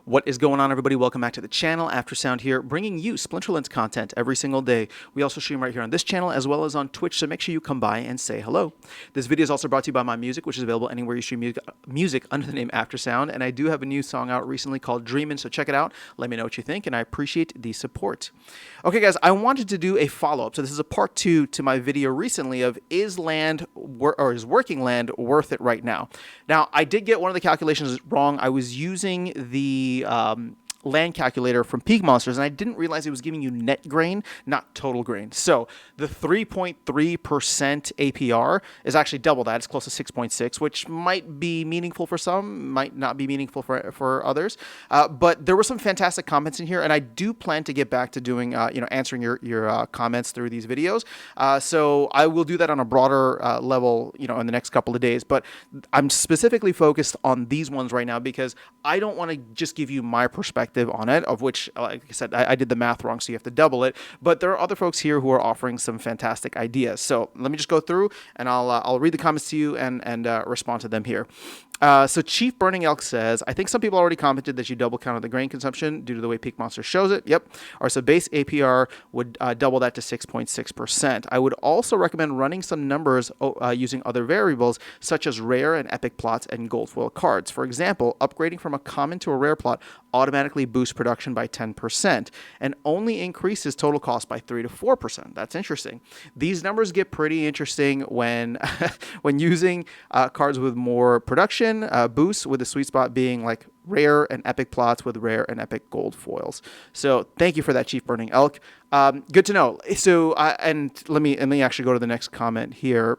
What is going on, everybody? Welcome back to the channel. After Sound here, bringing you Splinterlands content every single day. We also stream right here on this channel as well as on Twitch, so make sure you come by and say hello. This video is also brought to you by my music, which is available anywhere you stream music under the name After Sound, and I do have a new song out recently called Dreamin', so check it out. Let me know what you think, and I appreciate the support. Okay, guys, I wanted to do a follow-up. So this is a part 2 to my video recently of is working land worth it right now? Now, I did get one of the calculations wrong. I was using the land calculator from Peak Monsters, and I didn't realize it was giving you net grain, not total grain. So the 3.3% APR is actually double that. It's close to 6.6, which might be meaningful for some, might not be meaningful for others. But there were some fantastic comments in here, and I do plan to get back to doing, answering your comments through these videos. So I will do that on a broader level, in the next couple of days. But I'm specifically focused on these ones right now because I don't want to just give you my perspective on it, of which, like I said, I did the math wrong, so you have to double it. But there are other folks here who are offering some fantastic ideas. So let me just go through, and I'll read the comments to you and respond to them here. So Chief Burning Elk says, I think some people already commented that you double counted the grain consumption due to the way Peak Monster shows it. Yep. Or so base APR would double that to 6.6%. I would also recommend running some numbers using other variables such as rare and epic plots and gold foil cards. For example, upgrading from a common to a rare plot automatically boosts production by 10% and only increases total cost by 3 to 4%. That's interesting. These numbers get pretty interesting when when using cards with more production boosts, with the sweet spot being like rare and epic plots with rare and epic gold foils. So thank you for that, Chief Burning Elk. Good to know. So and let me actually go to the next comment here.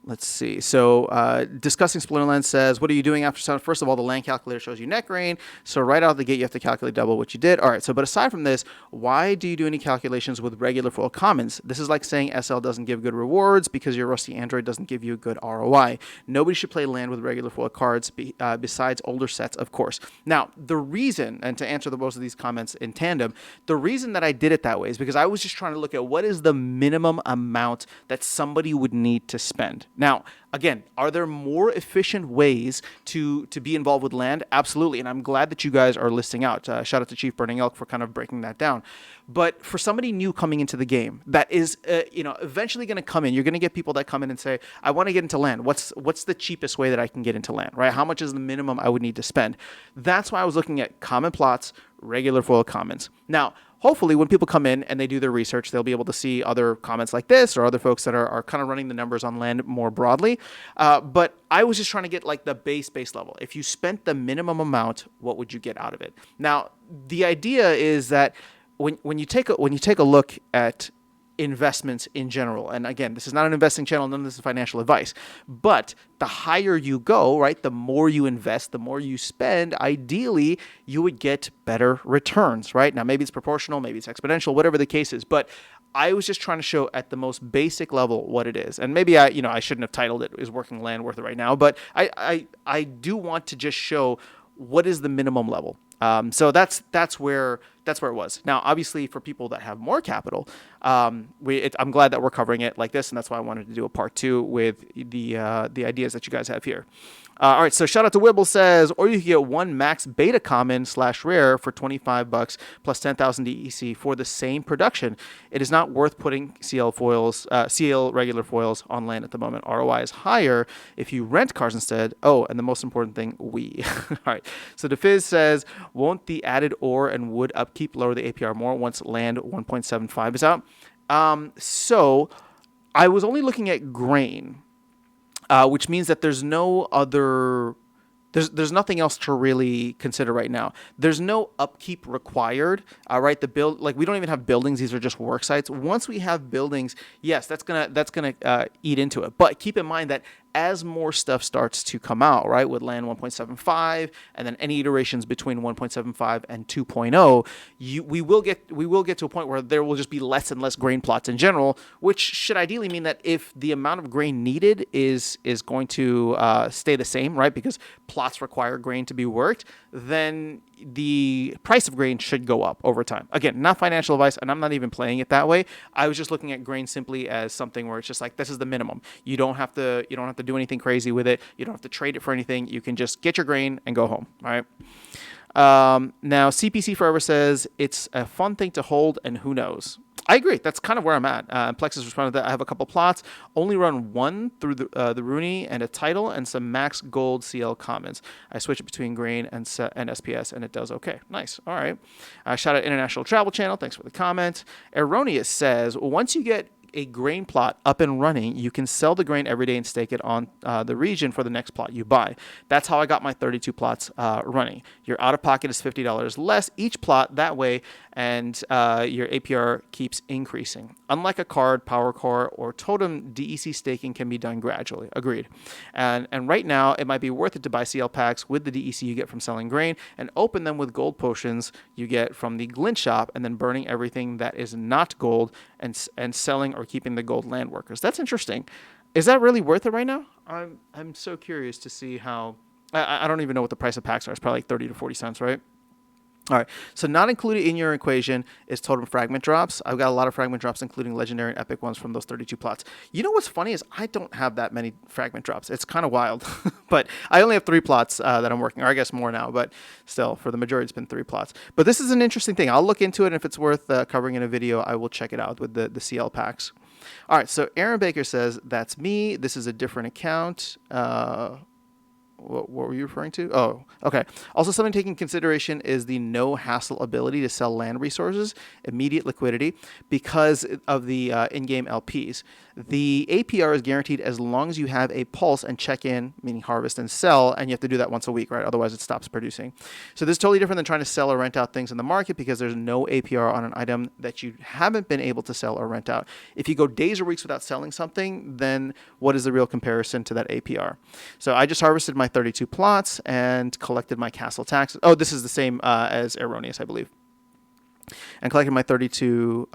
Let's see. So Discussing Splinterlands says, what are you doing after sound? First of all, the land calculator shows you net grain. So right out of the gate, you have to calculate double what you did. All right. So, but aside from this, why do you do any calculations with regular foil commons? This is like saying SL doesn't give good rewards because your rusty Android doesn't give you a good ROI. Nobody should play land with regular foil cards besides older sets, of course. Now, the reason, and to answer most of these comments in tandem, the reason that I did it that way is because I was just trying to look at what is the minimum amount that somebody would need to spend. Now, again, are there more efficient ways to be involved with land? Absolutely, and I'm glad that you guys are listing out. Shout out to Chief Burning Elk for kind of breaking that down. But for somebody new coming into the game that is, eventually going to come in, you're going to get people that come in and say, I want to get into land. What's the cheapest way that I can get into land, right? How much is the minimum I would need to spend? That's why I was looking at common plots, regular foil commons. Now, hopefully when people come in and they do their research, they'll be able to see other comments like this or other folks that are kind of running the numbers on land more broadly. But I was just trying to get like the base level. If you spent the minimum amount, what would you get out of it? Now, the idea is that when you take a look at investments in general, and again, this is not an investing channel, none of this is financial advice, but the higher you go, right, the more you invest, the more you spend, ideally you would get better returns, right? Now, maybe it's proportional, maybe it's exponential, whatever the case is, but I was just trying to show at the most basic level what it is. And maybe I shouldn't have titled it "Is Working Land Worth It Right Now?" But I do want to just show what is the minimum level. So that's where it was. Now, obviously, for people that have more capital, I'm glad that we're covering it like this, and that's why I wanted to do a part 2 with the ideas that you guys have here. All right, so shout out to Wibble says, or you can get one max beta common / rare for $25 plus 10,000 DEC for the same production. It is not worth putting CL regular foils on land at the moment. ROI is higher if you rent cars instead. Oh, and the most important thing, we. All right, so DeFizz says, won't the added ore and wood upkeep lower the APR more once land 1.75 is out? So I was only looking at grain. Which means that there's no other, there's nothing else to really consider right now. There's no upkeep required, right? We don't even have buildings. These are just work sites. Once we have buildings, yes, that's gonna eat into it. But keep in mind that as more stuff starts to come out, right, with land 1.75 and then any iterations between 1.75 and 2.0, we will get to a point where there will just be less and less grain plots in general, which should ideally mean that if the amount of grain needed is going to stay the same, right, because plots require grain to be worked, then the price of grain should go up over time. Again, not financial advice, and I'm not even playing it that way. I was just looking at grain simply as something where it's just like, this is the minimum. You don't have to to do anything crazy with it. You don't have to trade it for anything. You can just get your grain and go home. All right. Now, CPC Forever says it's a fun thing to hold, and who knows? I agree. That's kind of where I'm at. Plexus responded that I have a couple plots, only run one through the Rooney and a title and some max gold CL commons. I switch it between grain and SPS, and it does okay. Nice. All right. Shout out International Travel Channel. Thanks for the comment. Erroneous says, once you get a grain plot up and running, you can sell the grain every day and stake it on the region for the next plot you buy. That's how I got my 32 plots running. Your out of pocket is $50 less each plot that way, and your APR keeps increasing. Unlike a card, power core, or totem, DEC staking can be done gradually. Agreed. And right now, it might be worth it to buy CL packs with the DEC you get from selling grain and open them with gold potions you get from the glint shop, and then burning everything that is not gold and selling or keeping the gold land workers. That's interesting. Is that really worth it right now? I'm so curious to see how. I don't even know what the price of packs are. It's probably like 30 to 40 cents, right? All right, so not included in your equation is totem fragment drops. I've got a lot of fragment drops, including legendary and epic ones from those 32 plots. You know what's funny is I don't have that many fragment drops. It's kind of wild, but I only have 3 plots that I'm working, or I guess more now, but still, for the majority, it's been 3 plots. But this is an interesting thing. I'll look into it, and if it's worth covering in a video, I will check it out with the CL packs. All right, so Aaron Baker says, that's me. This is a different account. What were you referring to? Oh, okay. Also, something taking consideration is the no hassle ability to sell land resources, immediate liquidity, because of the in-game LPs. The APR is guaranteed as long as you have a pulse and check in, meaning harvest and sell, and you have to do that once a week, right? Otherwise, it stops producing. So this is totally different than trying to sell or rent out things in the market, because there's no APR on an item that you haven't been able to sell or rent out. If you go days or weeks without selling something, then what is the real comparison to that APR? So I just harvested my 32 plots and collected my castle taxes. Oh, this is the same as Erroneous, I believe. And collected my 32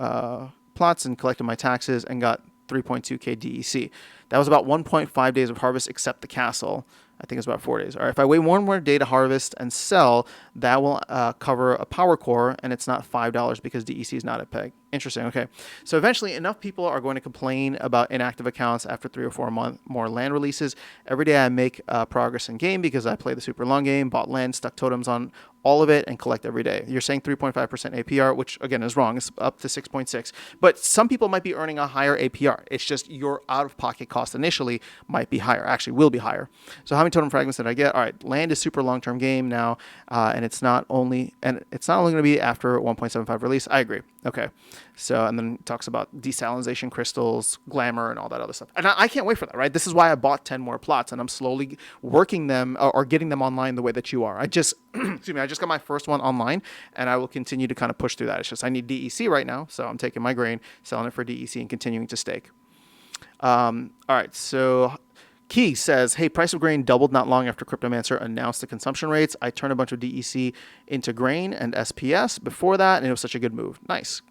plots and collected my taxes and got 3.2k DEC. That was about 1.5 days of harvest, except the castle. I think it's about 4 days. All right, if I wait one more day to harvest and sell, that will cover a power core, and it's not $5 because DEC is not a peg. Interesting. Okay. So eventually, enough people are going to complain about inactive accounts after 3 or 4 more land releases. Every day I make progress in game because I play the super long game, bought land, stuck totems on all of it, and collect every day. You're saying 3.5% APR, which again is wrong. It's up to 6.6. But some people might be earning a higher APR. It's just your out-of-pocket cost initially might be higher. Actually, will be higher. So how many totem fragments did I get? All right, land is super long-term game now, and it's not only going to be after 1.75 release. I agree. Okay. So, and then talks about desalinization crystals, glamour, and all that other stuff. And I can't wait for that, right? This is why I bought 10 more plots, and I'm slowly working them or getting them online the way that you are. I just got my first one online, and I will continue to kind of push through that. It's just I need DEC right now, so I'm taking my grain, selling it for DEC, and continuing to stake. All right, so Key says, hey, price of grain doubled not long after Cryptomancer announced the consumption rates. I turned a bunch of DEC into grain and SPS before that, and it was such a good move. Nice.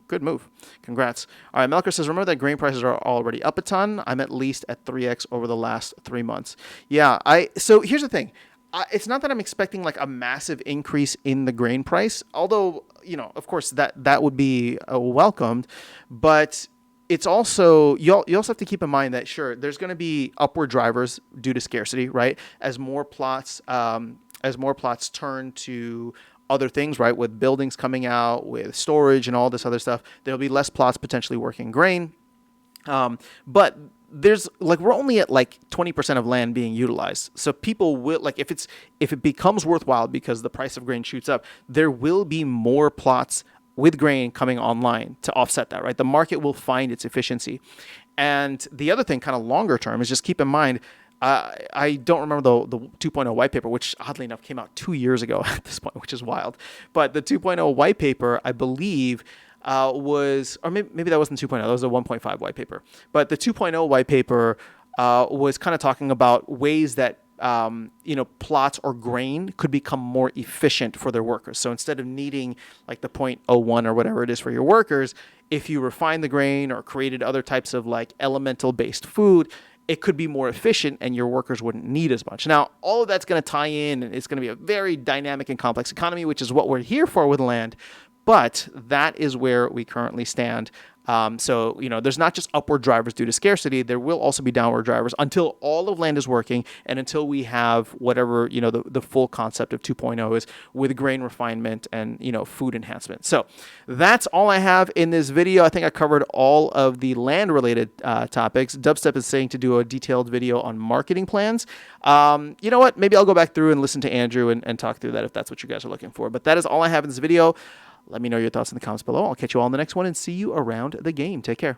Good move. Congrats. All right, Melker says, remember that grain prices are already up a ton? I'm at least at 3x over the last 3 months. Yeah, so here's the thing. It's not that I'm expecting like a massive increase in the grain price, although, of course, that would be welcomed, but it's also, you also have to keep in mind that, sure, there's going to be upward drivers due to scarcity, right? As more plots turn to other things, right? With buildings coming out, with storage and all this other stuff, there'll be less plots potentially working grain. But there's we're only at 20% of land being utilized. So people will if it becomes worthwhile because the price of grain shoots up, there will be more plots with grain coming online to offset that, right? The market will find its efficiency. And the other thing kind of longer term is just keep in mind, I don't remember the 2.0 white paper, which oddly enough came out 2 years ago at this point, which is wild. But the 2.0 white paper, I believe, was, or maybe that wasn't 2.0, that was the 1.5 white paper. But the 2.0 white paper was kind of talking about ways that plots or grain could become more efficient for their workers. So instead of needing the 0.01 or whatever it is for your workers, if you refine the grain or created other types of elemental based food, it could be more efficient and your workers wouldn't need as much. Now, all of that's going to tie in, and it's going to be a very dynamic and complex economy, which is what we're here for with land. But that is where we currently stand. So, there's not just upward drivers due to scarcity. There will also be downward drivers until all of land is working and until we have whatever, the full concept of 2.0 is with grain refinement and, food enhancement. So that's all I have in this video. I think I covered all of the land-related topics. Dubstep is saying to do a detailed video on marketing plans. You know what? Maybe I'll go back through and listen to Andrew and talk through that if that's what you guys are looking for. But that is all I have in this video. Let me know your thoughts in the comments below. I'll catch you all in the next one and see you around the game. Take care.